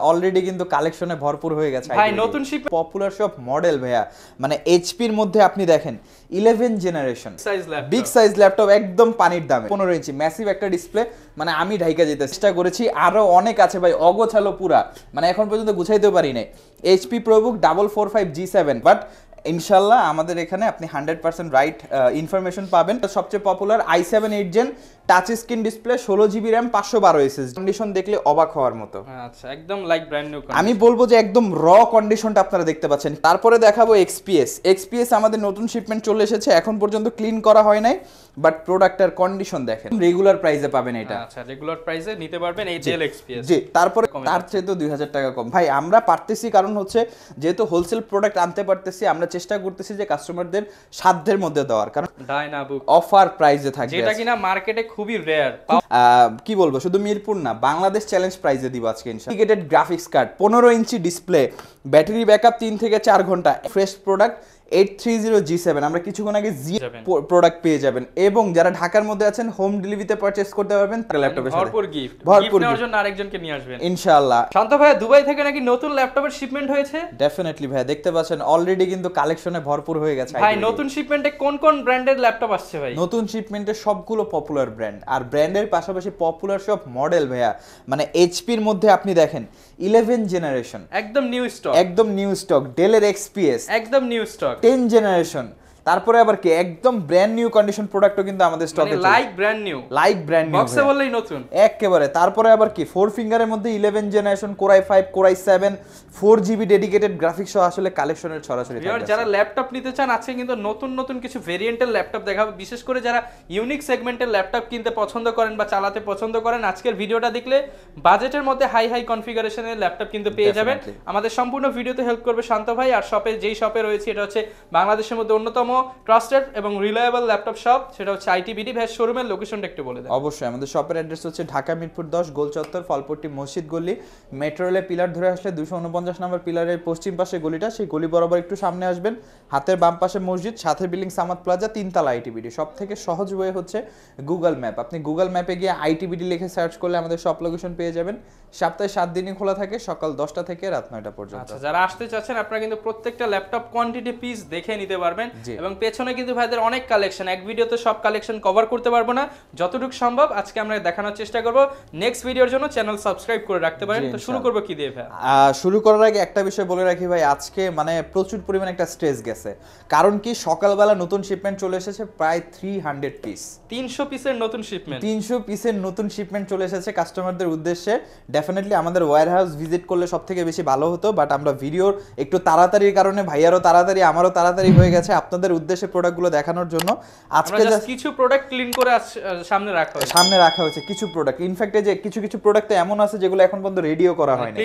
Already কিন্তু কালেকশনে ভরপুর হয়ে গেছে ভাই নতুন শিপ পপুলার সব মডেল ভাইয়া মানে এইচপির মধ্যে আপনি দেখেন 11 জেনারেশন বিগ সাইজ ল্যাপটপ একদম পানির দামে 15 ইঞ্চি ম্যাসিভ একটা ডিসপ্লে মানে আমি ঢাইকা যেতে চেষ্টা করেছি আরো অনেক আছে ভাই অগোছালো পুরা মানে এখন পর্যন্ত গুছাইতেও পারি নাই এইচপি প্রোবুক 445G7 বাট ইনশাল্লাহ আমাদের এখানে আপনি 100% রাইট ইনফরমেশন পাবেন সবচেয়ে popular i7 8 gen touch screen display 16GB RAM 512 SSD condition দেখলে অবাক হওয়ার মতো আচ্ছা একদম লাইক ব্র্যান্ড নিউ আমি বলবো যে একদম র কন্ডিশনটা আপনারা দেখতে পাচ্ছেন তারপরে দেখাবো এক্সপিএস আমাদের নতুন শিপমেন্ট চলে এসেছে এখন পর্যন্ত ক্লিন করা হয় নাই বাট প্রোডাক্টের কন্ডিশন দেখেন রেগুলার প্রাইসে পাবেন এটা আচ্ছা রেগুলার প্রাইসে নিতে পারবেন এই ডেল এক্সপিএস জি তারপরে তার চেয়ে তো 2000 টাকা কম ভাই আমরা পারতেছি কারণ হচ্ছে যেহেতু হোলসেল প্রোডাক্ট আনতে পারতেছি আমরা চেষ্টা করতেছি যে কাস্টমারদের সাধ্যের মধ্যে দেওয়ার কারণ ডায়নাবুক অফার প্রাইসে থাকবে যেটা কিনা মার্কেটে খুবই রেয়ার কি বলবো শুধু মিরপুর না বাংলাদেশ চ্যালেঞ্জ প্রাইজে দিব আজকে ইনশাআল্লাহ graphics card 15 inch display battery backup 3 থেকে 4 ঘন্টা ফ্রেশ প্রোডাক্ট 830G7 আমরা কিছুক্ষণ আগে জি প্রোডাক্ট পেয়ে যাবেন এবং যারা ঢাকার মধ্যে আছেন হোম ডেলিভারিতে পারচেজ করতে পারবেন ল্যাপটপের সাথে ভরপুর গিফট নেওয়ার জন্য আরেকজনকে নিয়ে আসবেন ইনশাআল্লাহ শান্ত ভাই দুবাই থেকে নাকি নতুন ল্যাপটপের শিপমেন্ট হয়েছে ডেফিনেটলি ভাই দেখতে পাচ্ছেন অলরেডি কিন্তু কালেকশনে ভরপুর হয়ে গেছে ভাই নতুন শিপমেন্টে কোন কোন ব্র্যান্ডের ল্যাপটপ আসছে ভাই নতুন শিপমেন্টে সবগুলো পপুলার ব্র্যান্ড আর ব্র্যান্ডের পাশাপাশি পপুলার সব মডেল ভাইয়া মানে এইচপির মধ্যে আপনি দেখেন 11 জেনারেশন একদম নিউ স্টক ডেলের এক্সপিএস একদম নিউ স্টক 10 জেনারেশন তারপরে আবার কি একদম ব্র্যান্ড নিউ কন্ডিশন প্রোডাক্টও কিন্তু আমাদের স্টকে আছে লাইক ব্র্যান্ড নিউ বক্সে বললেই নতুন একেবারে তারপরে আবার কি 4 ফিঙ্গারের মধ্যে 11 generation core i5 core i7 4GB dedicated graphics সহ আসলে কালেকশনের ছড়াছড়ি থাকবে যারা ল্যাপটপ নিতে চান আজকে কিন্তু নতুন কিছু ভেরিয়েন্টের ল্যাপটপ দেখাবো বিশেষ করে যারা ইউনিক সেগমেন্টের ল্যাপটপ কিনতে পছন্দ করেন বা চালাতে পছন্দ করেন আজকের ভিডিওটা দেখলে বাজেটের মধ্যে হাই কনফিগারেশনের ল্যাপটপ কিন্তু পেয়ে যাবেন আমাদের সম্পূর্ণ ভিডিওতে হেল্প করবে শান্ত ভাই আর যেই শপে রয়েছে এটা হচ্ছে বাংলাদেশের মধ্যে অন্যতম ট্রাস্টেড এবং রিলায়েবল ল্যাপটপ শপ সেটা হচ্ছে আইটিবিডি ভাই শোরুমের লোকেশনটা একটু বলে দেন অবশ্যই আমাদের শপের অ্যাড্রেস হচ্ছে ঢাকা মিরপুর 10 গোল চত্বর ফলপট্টি মসজিদ গলি মেট্রো রেলের পিলার ধরে আসলে 249 নম্বর পিলারের পশ্চিম পাশে গলিটা সেই গলি বরাবর একটু সামনে আসবেন হাতের বাম পাশে মসজিদ সাথে বিল্ডিং সামাদ প্লাজা 3 তলা আইটিবিডি সব থেকে সহজ ওয়ে হচ্ছে গুগল ম্যাপ আপনি গুগল ম্যাপে গিয়ে আইটিবিডি লিখে সার্চ করলে আমাদের শপ লোকেশন পেয়ে যাবেন সপ্তাহে 7 দিনই খোলা থাকে সকাল 10টা থেকে রাত 9টা পর্যন্ত আচ্ছা যারা আসতে চাচ্ছেন আপনারা কিন্তু প্রত্যেকটা ল্যাপটপ কোয়ান্টিটি পিস দেখে নিতে পারবেন এবং পেছনে কিন্তু ভাইদের অনেক কালেকশন এক ভিডিওতে সব কালেকশন কভার করতে পারবো না যতটুকু সম্ভব আজকে আমরা দেখানোর চেষ্টা করব নেক্সট ভিডিওর জন্য চ্যানেল সাবস্ক্রাইব করে রাখতে পারেন তো শুরু করব কি দিয়ে ভাই শুরু করার আগে একটা বিষয় বলে রাখি ভাই আজকে মানে প্রচুর পরিমাণে একটা স্ট্রেস গেছে কারণ কি সকালবেলা নতুন শিপমেন্ট চলে এসেছে প্রায় 300 পিস 300 পিসের নতুন শিপমেন্ট 300 পিসের নতুন শিপমেন্ট চলে এসেছে কাস্টমারদের উদ্দেশ্যে ডেফিনেটলি আমাদের ওয়্যারহাউস ভিজিট করলে সবথেকে বেশি ভালো হতো বাট আমরা ভিডিওর একটু তাড়াতাড়ির কারণে ভাইয়ারও তাড়াতাড়ি আমারও তাড়াতাড়ি হয়ে গেছে আপনাদের উদ্দেশ্যে প্রোডাক্টগুলো দেখানোর জন্য আজকে কিছু প্রোডাক্ট ক্লিন করে সামনে রাখা হয়েছে কিছু প্রোডাক্ট ইনফ্যাক্ট যে কিছু প্রোডাক্ট এমন আছে যেগুলো এখন পর্যন্ত রেডিও করা হয়নি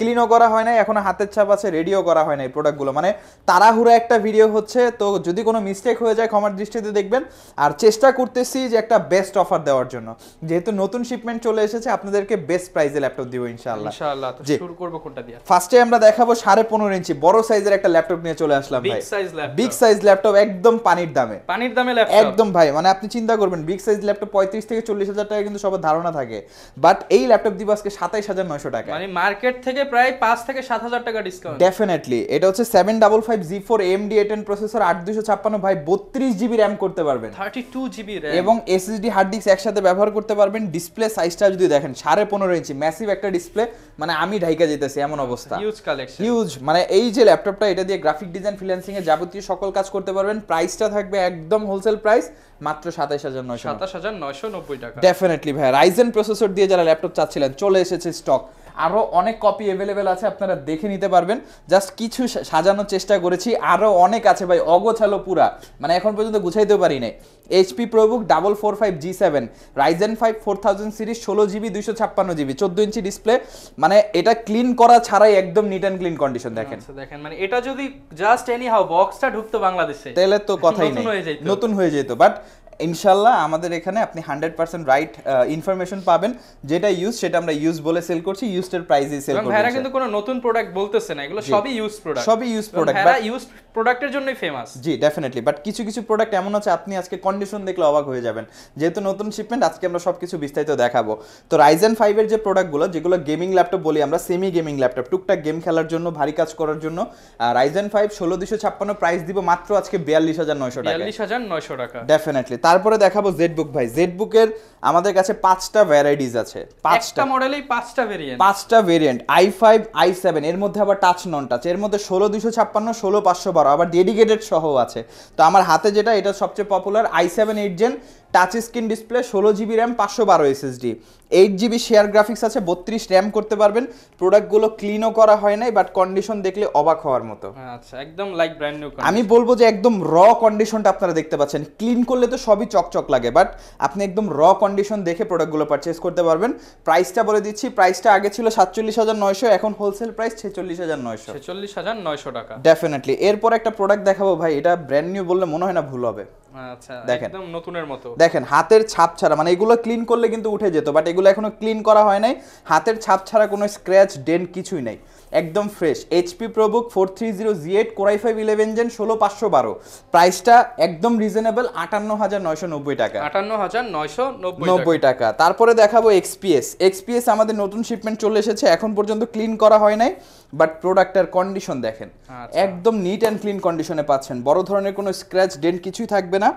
ক্লিনও করা হয় না এখনো হাতের ছাপ আছে রেডিও করা হয় না এই প্রোডাক্টগুলো মানে তাড়াহুড়া একটা ভিডিও হচ্ছে তো যদি কোনো মিস্টেক হয়ে যায় ক্ষমার দৃষ্টিতে দেখবেন আর চেষ্টা করতেছি যে একটা বেস্ট অফার দেওয়ার জন্য যেহেতু নতুন শিপমেন্ট চলে এসেছে আপনাদেরকে বেস্ট প্রাইসে ল্যাপটপ দিব ইনশাআল্লাহ তো শুরু করব কোনটা দিয়ে ফার্স্টে আমরা দেখাবো 15.5 ইঞ্চি বড় সাইজের একটা ল্যাপটপ নিয়ে চলে আসলাম ভাই বিগ সাইজ ল্যাপটপ একদম পানির দামে ল্যাপটপ একদম ভাই মানে আপনি চিন্তা করবেন বিগ সাইজ ল্যাপটপ 35 থেকে 40 হাজার টাকা কিন্তু সবার ধারণা থাকে বাট এই ল্যাপটপ দিব আজকে 27900 টাকা মানে মার্কেট থেকে প্রায় 5 থেকে 7000 টাকা ডিসকাউন্ট ডেফিনেটলি এটা হচ্ছে 755G4 AMD A10 প্রসেসর 8256 ভাই 32GB RAM করতে পারবেন 32GB RAM এবং SSD হার্ড ডিস্ক একসাথে ব্যবহার করতে পারবেন ডিসপ্লে সাইজটা যদি দেখেন 15.5 ইঞ্চি ম্যাসিভ একটা ডিসপ্লে মানে আমি ঢাইকা যেতেছি এমন অবস্থা হিউজ মানে এই যে ল্যাপটপটা এটা দিয়ে গ্রাফিক ডিজাইন ফ্রিল্যান্সিং এর যাবতীয় সকল কাজ করতে পারবেন প্রাইসটা থাকবে একদম হোলসেল প্রাইস মাত্র 27990 টাকা ডেফিনেটলি ভাই রাইজেন প্রসেসর দিয়ে যারা ল্যাপটপ চাচ্ছিলেন চলে এসেছে স্টক আরো অনেক কপি अवेलेबल আছে আপনারা দেখে নিতে পারবেন জাস্ট কিছু সাজানোর চেষ্টা করেছি আরো অনেক আছে ভাই অগোছালো পুরা মানে এখন পর্যন্ত গুছাইতেও পারি নাই HP ProBook 445G7 Ryzen 5 4000 series 16GB 256GB 14 inch display মানে এটা ক্লিন করা ছাড়াই একদম নিট এন্ড ক্লিন কন্ডিশন দেখেন আচ্ছা দেখেন মানে এটা যদি জাস্ট এনি হাউ বক্সটা ঢুকতো বাংলাদেশে তাহলে তো কথাই নেই নতুন হয়ে যেত বাট ইনশাল্লাহ আমাদের এখানে আপনি 100% রাইট ইনফরমেশন পাবেন, যেটা ইউজ সেটা আমরা ইউজ বলে সেল করছি, ইউজড প্রাইসে সেল করছি। ভাইরা কিন্তু কোনো নতুন প্রোডাক্ট বলতেছে না, এগুলো সবই ইউজ প্রোডাক্ট, সবই ইউজ প্রোডাক্ট, ভাইরা ইউজ প্রোডাক্টের জন্যই ফেমাস। জি ডেফিনেটলি, বাট কিছু কিছু প্রোডাক্ট এমন আছে আপনি আজকে কন্ডিশন দেখলে অবাক হয়ে যাবেন, যেহেতু নতুন শিপমেন্ট আজকে আমরা সবকিছু বিস্তারিত দেখাবো। তো Ryzen 5 এর যে প্রোডাক্টগুলো, যেগুলো গেমিং ল্যাপটপ বলি আমরা, সেমি গেমিং ল্যাপটপ, টুকটাক গেম খেলার জন্য, ভারী কাজ করার জন্য, Ryzen 5 16256 প্রাইস দিব মাত্র আজকে 42900 টাকা। 42900 টাকা ডেফিনেটলি। তারপরে দেখাবো জেডবুক ভাই। জেডবুকের আমাদের কাছে 5টা ভ্যারাইটিস আছে, 5টা মডেলেই 5টা ভেরিয়েন্ট, 5টা ভেরিয়েন্ট, i5 i7, এর মধ্যে আবার টাচ নন টাচ, এর মধ্যে 16256, 16512, আবার ডেডিকেটেড সহ আছে। তো আমার হাতে যেটা, এটা সবচেয়ে popular i7 8 gen, touch screen display, 16GB RAM, 512 SSD, 8GB share graphics আছে, 32 র্যাম করতে পারবেন। প্রোডাক্টগুলো ক্লিনও করা হয় নাই, বাট কন্ডিশন দেখলে অবাক হওয়ার মতো। আচ্ছা, একদম লাইক ব্র্যান্ড নিউ। আমি বলবো যে একদম র কন্ডিশনটা আপনারা দেখতে পাচ্ছেন, ক্লিন করলে তো সবই চকচক লাগে, বাট আপনি একদম র কন্ডিশন দেখে প্রোডাক্টগুলো পারচেজ করতে পারবেন। প্রাইসটা বলে দিচ্ছি, প্রাইসটা আগে ছিল 47900, এখন হোলসেল প্রাইস 46900। 46900 টাকা। ডেফিনেটলি। এরপর একটা প্রোডাক্ট দেখাবো ভাই, এটা ব্র্যান্ড নিউ বললে মনে হয় না ভুল হবে। আচ্ছা, দেখেন একদম নতুনের মতো। দেখেন হাতের ছাপ ছাড়া, মানে এগুলো ক্লিন করলে কিন্তু উঠে যেত, বাট এগুলো এখনো ক্লিন করা হয় নাই। হাতের ছাপ ছাড়া কোনো স্ক্র্যাচ ডেন্ট কিছুই নাই, একদম fresh. HP ProBook 430Z8 Core i5 11 gen, 16512, প্রাইসটা একদম রিজনেবল, 58990 টাকা। 58990 টাকা। তারপরে দেখাবো XPS আমাদের নতুন শিপমেন্ট চলে এসেছে, এখন পর্যন্ত ক্লিন করা হয় নাই, বাট প্রোডাক্টের কন্ডিশন দেখেন, একদম নিট অ্যান্ড ক্লিন কন্ডিশনে পাচ্ছেন, বড় ধরনের কোনো স্ক্র্যাচ ডেন্ট কিছুই থাকবে না,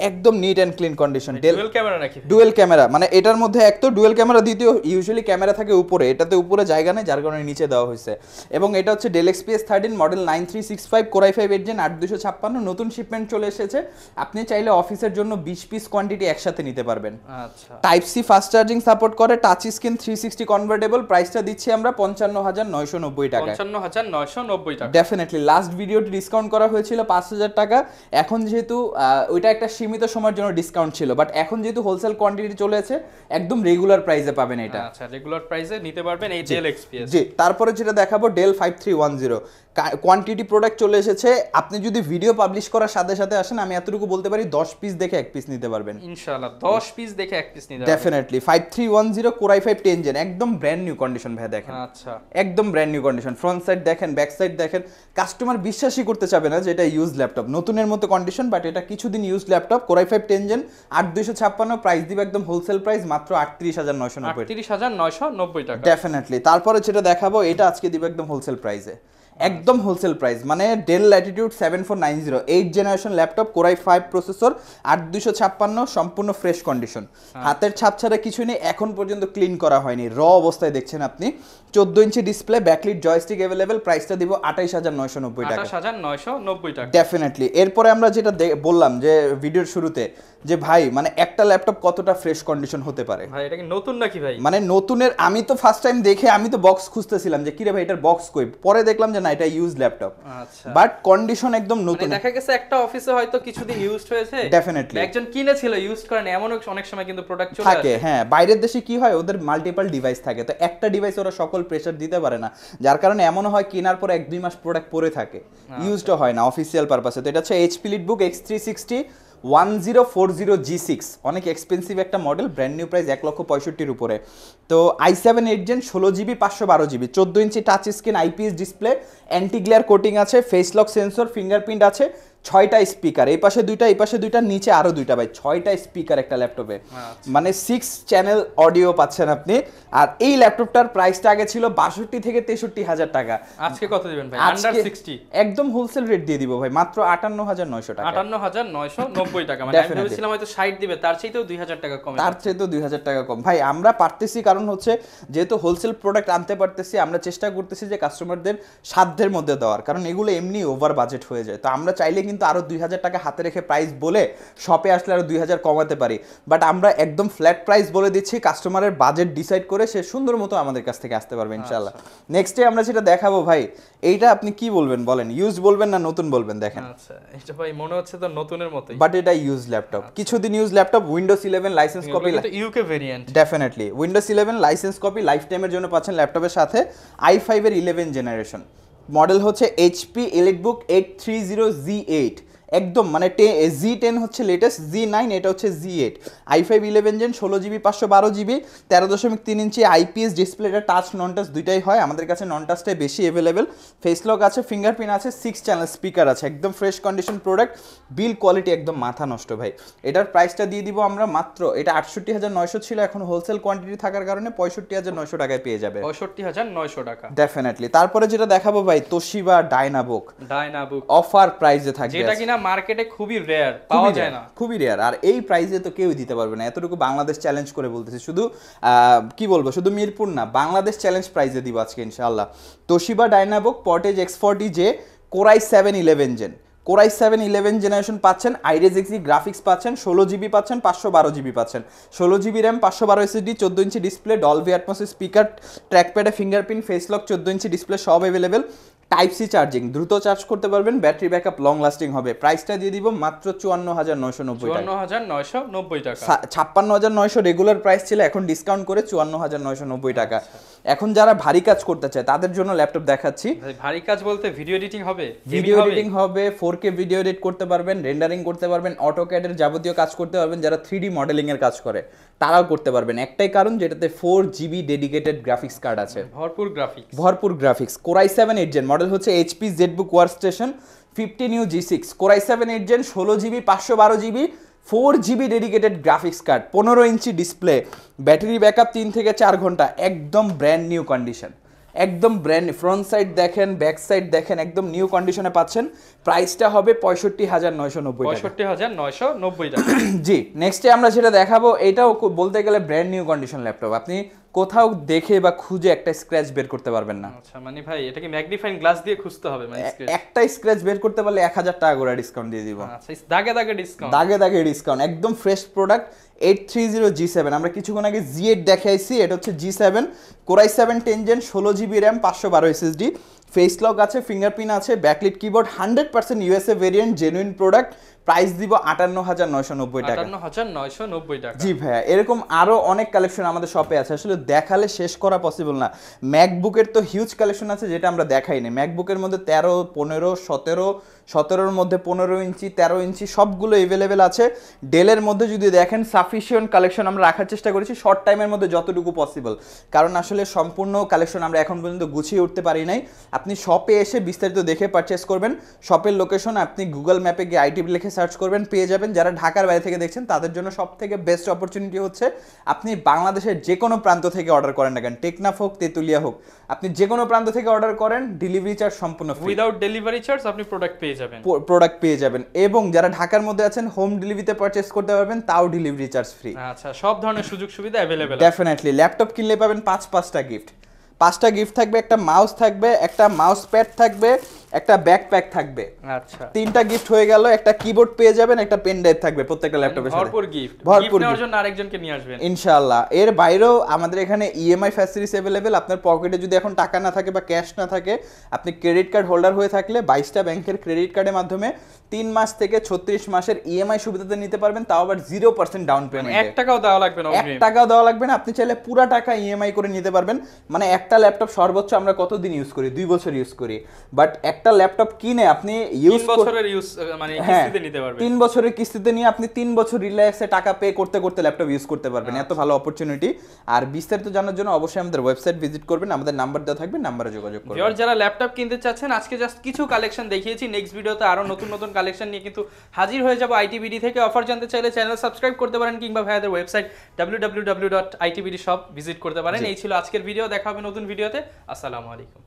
একদম neat and clean condition. Dual camera নাকি? ডুয়াল ক্যামেরা, মানে এটার মধ্যে এক তো ডুয়াল ক্যামেরা, দ্বিতীয় ইউজুয়ালি ক্যামেরা থাকে উপরে, এটাতে উপরে জায়গা নেই, যার কারণে নিচে দেওয়া হয়েছে। এবং এটা হচ্ছে Dell XPS 13 model 9365 Core i5 8 gen, 8256, নতুন শিপমেন্ট চলে এসেছে। আপনি চাইলে অফিসের জন্য 20 পিস কোয়ান্টিটি একসাথে নিতে পারবেন। আচ্ছা, type C fast charging support করে, টাচ স্ক্রিন, 360 কনভার্টেবল, প্রাইসটা দিচ্ছি আমরা 55990 টাকা। 55990 টাকা। ডেফিনেটলি। লাস্ট ভিডিওটি ডিসকাউন্ট করা হয়েছিল 5000 টাকা, এখন যেহেতু ওইটা একটা সীমিত সময়ের জন্য ডিসকাউন্ট ছিল, বাট এখন যেহেতু হোলসেল কোয়ান্টিটি চলে আছে, একদম রেগুলার প্রাইসে পাবেন এটা। আচ্ছা, রেগুলার প্রাইসে নিতে পারবেন এই ডেল XPS। জি, তারপরে যেটা দেখাবো ডেল 5310, কোয়ান্টিটি প্রোডাক্ট চলে এসেছে। আপনি যদি ভিডিও পাবলিশ করার সাথে সাথে আসেন, আমি এতটুকু বলতে পারি 10 পিস দেখে 1 পিস নিতে পারবেন ইনশাআল্লাহ। 10 পিস দেখে 1 পিস নিতে পারবেন ডেফিনেটলি। 5310 Core i5 10 জেন, একদম ব্র্যান্ড নিউ কন্ডিশন ভাই, দেখেন। আচ্ছা, একদম brand new condition, front side দেখেন, ব্যাক সাইড দেখেন, কাস্টমার বিশ্বাসই করতে চাবে না যে এটা ইউজ ল্যাপটপ, নতুনের মতো কন্ডিশন, বাট এটা কিছুদিন use laptop. Core i5 10 gen, 8256, price দিবে একদম হোলসেল প্রাইস মাত্র 38990। 38990 টাকা। ডেফিনেটলি। তারপরে যেটা দেখাবো, এটা আজকে দিব একদম হোলসেল প্রাইসে, একদম হোলসেল প্রাইস, মানে del Latitude 7490 8 generation laptop, Core i5 processor, 8256, সম্পূর্ণ ফ্রেশ কন্ডিশন, হাতের ছাপ ছাড়া কিছু নেই, এখন পর্যন্ত ক্লিন করা হয়নি, র অবস্থায় দেখছেন আপনি। 14 inch display, backlit joystick available, প্রাইসটা দিব 28990 টাকা। 28990 টাকা। ডেফিনেটলি। এরপরে আমরা যেটা বললাম যে ভিডিওর শুরুতে, যে ভাই মানে একটা ল্যাপটপ কতটা ফ্রেশ কন্ডিশন হতে পারে। ভাই এটা কি নতুন নাকি ভাই? মানে নতুনের, আমি তো ফার্স্ট টাইম দেখে আমি তো বক্স খুঁজতেছিলাম যে কিরে ভাই এটার বক্স কই, পরে দেখলাম যে না এটা ইউজ ল্যাপটপ, আচ্ছা, বাট কন্ডিশন একদম নতুন। দেখা গেছে একটা অফিসে হয়তো কিছুদিন ইউজড হয়েছে, ডেফিনেটলি একজন কিনেছিল, ইউজ করেন, এমন অনেক সময় কিন্তু প্রোডাক্ট চলে থাকে। আসে। হ্যাঁ, বাইরের দেশে কি হয়, ওদের মাল্টিপল ডিভাইস থাকে, তো একটা ডিভাইস ওরা সকল প্রেসার দিতে পারে না, যার কারণে এমনও হয় কেনার পর 1-2 মাস প্রোডাক্ট পরে থাকে, ইউজড হয় না অফিসিয়াল পারপাসে। তো এটা হচ্ছে HP EliteBook X360 1040G6, অনেক এক্সপেন্সিভ একটা মডেল, ব্র্যান্ড নিউ প্রাইস 1,65,000 উপরে। তো i7 8 gen, 16GB 512GB, 14 inch touch screen, IPS display, anti glare coating আছে, ফেস লক সেন্সর, ফিঙ্গারপ্রিন্ট আছে, 6টা স্পিকার, এই পাশে 2টা, এই পাশে 2টা, নিচে আরো 2টা, ভাই 6টা স্পিকার একটা ল্যাপটপে, মানে 6 চ্যানেল অডিও পাচ্ছেন আপনি। আর এই ল্যাপটপটার প্রাইসটা আগে ছিল 62 থেকে 63,000 টাকা, আজকে কত দিবেন ভাই? আন্ডার 60, একদম হোলসেল রেট দিয়ে দিব ভাই, মাত্র 58990 টাকা। 58990 টাকা, মানে আমি ভেবেছিলাম হয়তো 60 দিবে, তার চাইতেও 2000 টাকা কম। তার চাইতেও 2000 টাকা কম ভাই, আমরা পারতেছি, কারণ হচ্ছে যেহেতু হোলসেল প্রোডাক্ট আনতে পারতেছি, আমরা চেষ্টা করতেছি যে কাস্টমারদের সাধ্যের মধ্যে দেওয়ার, কারণ এগুলো এমনি ওভার বাজেট হয়ে যায়। তো আমরা চাইলে কিন্তু আরো 2000 টাকা হাতে রেখে প্রাইস বলে শপে আসলে আরো 2000 কমাতে পারি, বাট আমরা একদম ফ্ল্যাট প্রাইস বলে দিচ্ছি, কাস্টমারের বাজেট ডিসাইড করে সে সুন্দর মতো আমাদের কাছ থেকে আসতে পারবে ইনশাআল্লাহ। নেক্সটে আমরা যেটা দেখাবো ভাই, এইটা আপনি কি বলবেন বলেন, ইউজ বলবেন না নতুন বলবেন? দেখেন, আচ্ছা, এটা ভাই মনে হচ্ছে তো নতুনের মতই, বাট এটা ইউজ ল্যাপটপ, কিছুদিন use laptop, Windows 11 licence copy, এটা UK variant. Definitely Windows 11 licence copy life টাইমের জন্য পাচ্ছেন ল্যাপটপের সাথে। i5 এর 11 জেনারেশন, মডেল হচ্ছে HP EliteBook 830Z8, একদম মানে Z10 হচ্ছে লেটেস্ট, Z9 এটা হচ্ছে Z8, i5 11 gen 16GB 512GB 13.3 inch IPS display. এটা টাচ নন টাচ দুইটাই হয়, আমাদের কাছে নন টাচটাই বেশি অ্যাভেলেবেল। ফেস লক আছে, ফিঙ্গারপ্রিন্ট আছে, 6 চ্যানেল স্পিকার আছে, একদম fresh condition product, build quality একদম মাথা নষ্ট ভাই। এটার প্রাইসটা দিয়ে দিব আমরা মাত্র, এটা 68,900 ছিল, এখন হোলসেল কোয়ান্টিটি থাকার কারণে 65,900 টাকায় পেয়ে যাবে। 65,900 টাকা ডেফিনেটলি। তারপরে যেটা দেখাবো ভাই, তোশিবা ডায়নাবুক অফার প্রাইসে থাকবে, যেটা কিনা মার্কেটে খুবই রেয়ার, পাওয়া যায় না, খুবই রেয়ার। আর এই প্রাইসে তো কেউই দিতে পারবে না, এতটুকু বাংলাদেশ চ্যালেঞ্জ করে বলতেছি। শুধু কি বলবো, শুধু মিরপুর না, বাংলাদেশ চ্যালেঞ্জ প্রাইসে দিব আজকে ইনশাআল্লাহ। Toshiba Dynabook Portege X40J Core i 7 11 gen, Core i 7 11 generation পাচ্ছেন, আইরিস গ্রাফিক্স পাচ্ছেন, 16GB পাচ্ছেন, 512GB পাচ্ছেন, 16GB RAM, 512 SSD, 14 inch display, Dolby Atmos speaker, ট্র্যাকপ্যাডে fingerprint, face lock, 14 inch display সব অ্যাভেলেবেল। টাইপ সি চার্জিং, দ্রুত চার্জ করতে পারবেন, ব্যাটারি ব্যাকআপ লং লাস্টিং হবে। প্রাইসটা দিয়ে দিব মাত্র 54,990 টাকা। 54,990 টাকা। 56,900 রেগুলার প্রাইস ছিল, এখন ডিসকাউন্ট করে 54,990 টাকা। এখন যারা ভারী কাজ করতে চায় তাদের জন্য ল্যাপটপ দেখাচ্ছি। ভারী কাজ বলতে ভিডিও এডিটিং হবে, ভিডিও এডিটিং হবে, 4K ভিডিও এডিট করতে পারবেন, রেন্ডারিং করতে পারবেন, অটোক্যাডের যাবতীয় কাজ করতে পারবেন। যারা 3D মডেলিং এর কাজ করে তারাও করতে পারবেন, একটাই কারণ যেটাতে 4GB ডেডিকেটেড গ্রাফিক্স কার্ড আছে, ভরপুর গ্রাফিক্স। কোরাই 7 8 জেন, মডেল হচ্ছে HP ZBook workstation 15U G6, core i 7 8 gen, 16GB 512GB 4GB dedicated graphics card, 15 inch display, battery backup 3 থেকে 4 ঘন্টা, একদম ব্র্যান্ড নিউ কন্ডিশন, একদম ব্র্যান্ড। ফ্রন্ট সাইড দেখেন, back side দেখেন, একদম নিউ কন্ডিশনে পাচ্ছেন। প্রাইসটা হবে 65,990 টাকা। 65,990 টাকা। জি, নেক্সটে আমরা যেটা দেখাবো, এটাও বলতে গেলে ব্র্যান্ড নিউ কন্ডিশন ল্যাপটপ, আপনি কোথাও দেখে বা খুঁজে একটা স্ক্র্যাচ বের করতে পারবেন না। আচ্ছা, মানে ভাই এটা কি ম্যাগনিফাইং গ্লাস দিয়ে খুঁজতে হবে? মানে একটা স্ক্র্যাচ বের করতে পারলে 1,000 টাকা করে ডিসকাউন্ট দিয়ে দিব। আচ্ছা, দাগে দাগে ডিসকাউন্ট, দাগে দাগে ডিসকাউন্ট, একদম ফ্রেশ প্রোডাক্ট। 830 G7, আমরা কিছুক্ষণ আগে Z8 দেখাইছি, এটা হচ্ছে G7, core i 7 10 gen, 16GB RAM, 512 SSD, face lock আছে, ফিঙ্গারপ্রিন্ট আছে, backlit keyboard, 100% USA variant, genuine product. Price দিব 58,990 টাকা। 58,990 টাকা। জি ভাইয়া, এরকম আরো অনেক কালেকশন আমাদের শপে আছে, আসলে দেখালে শেষ করা পসিবল না। ম্যাকবুকের তো হিউজ কালেকশন আছে যেটা আমরা দেখাইনি। ম্যাকবুকের মধ্যে 13, 15, 17 মধ্যে 15 ইঞ্চি, 13 ইঞ্চি সবগুলো এভেলেবেল আছে। ডেলের মধ্যে যদি দেখেন সাফিসিয়েন্ট কালেকশন আমরা রাখার চেষ্টা করেছি শর্ট টাইমের মধ্যে যতটুকু পসিবল, কারণ আসলে সম্পূর্ণ কালেকশন আমরা এখন পর্যন্ত গুছিয়ে উঠতে পারি নাই। আপনি শপে এসে বিস্তারিত দেখে পারচেস করবেন। শপের লোকেশন আপনি গুগল ম্যাপে গিয়ে ITB লিখে সার্চ করবেন, পেয়ে যাবেন। যারা ঢাকার বাইরে থেকে দেখছেন তাদের জন্য সব থেকে বেস্ট অপরচুনিটি হচ্ছে আপনি বাংলাদেশের যে কোনো প্রান্ত থেকে অর্ডার করেন না কেন, টেকনাফ হোক, তেতুলিয়া হোক, আপনি যে কোনো প্রান্ত থেকে অর্ডার করেন, ডেলিভারি চার্জ সম্পূর্ণ ফ্রি, উইদাউট ডেলিভারি চার্জ আপনি প্রোডাক্ট পেয়ে যাবেন। এবং যারা ঢাকার মধ্যে আছেন হোম ডেলিভারিতে পারচেস করতে পারবেন, তাও ডেলিভারি চার্জ ফ্রি। আচ্ছা, সব ধরনের সুযোগ সুবিধা अवेलेबल। ডেফিনেটলি। ল্যাপটপ কিনলে পাবেন 5টা গিফট, 5টা গিফট থাকবে, একটা মাউস থাকবে, একটা মাউস প্যাড থাকবে, একটা ব্যাকপ্যাক থাকবে। আচ্ছা, 3টা গিফট হয়ে গেল। একটা কিবোর্ড পেয়ে যাবেন, একটা পেন ড্রাইভ থাকবে প্রত্যেকটা ল্যাপটপের সাথে। ভরপুর গিফট নেওয়ার জন্য আরেকজনকে নিয়ে আসবেন ইনশাআল্লাহ। এর বাইরেও আমাদের এখানে EMI ফ্যাসিলিটিস अवेलेबल। আপনার পকেটে যদি এখন টাকা না থাকে বা ক্যাশ না থাকে, আপনি ক্রেডিট কার্ড হোল্ডার হয়ে থাকলে 22টা ব্যাংকের ক্রেডিট কার্ডের মাধ্যমে 3 মাস থেকে 36 মাসের EMI সুবিধাতে নিতে পারবেন, তাও আবার 0% ডাউন পেমেন্ট। 1 টাকাও দেওয়া লাগবে না, 1 টাকাও দেওয়া লাগবে না। আপনি চাইলে পুরো টাকা EMI করে নিতে পারবেন। মানে একটা ল্যাপটপ সর্বোচ্চ আমরা কতদিন ইউজ করি? 2 বছর ইউজ করি। বাট একটা ল্যাপটপ কিনে আপনি ইউজ 3 বছরের ইউজ মানে কিস্তিতে নিতে পারবেন। 3 বছরের কিস্তিতে নিয়ে আপনি 3 বছর রিল্যাক্সে টাকা পে করতে করতে ল্যাপটপ ইউজ করতে পারবেন। এত ভালো অপরচুনিটি। আর বিস্তারিত জানার জন্য অবশ্যই আমাদের ওয়েবসাইট ভিজিট করবেন, আমাদের নাম্বার দেওয়া থাকবে, নাম্বারে যোগাযোগ করবেন। যারা ল্যাপটপ কিনতে চাচ্ছেন, আজকে জাস্ট কিছু কালেকশন দেখিয়েছি, নেক্সট ভিডিওতে আরো নতুন নতুন কালেকশন নিয়ে কিন্তু হাজির হয়ে যাব। ITBD থেকে অফার জানতে চাইলে চ্যানেল সাবস্ক্রাইব করতে পারেন, কিংবা ভাইয়াদের ওয়েবসাইট www.itbdshop ভিজিট করতে পারেন। এই ছিল আজকের ভিডিও, দেখা হবে নতুন ভিডিওতে। আসসালামু আলাইকুম।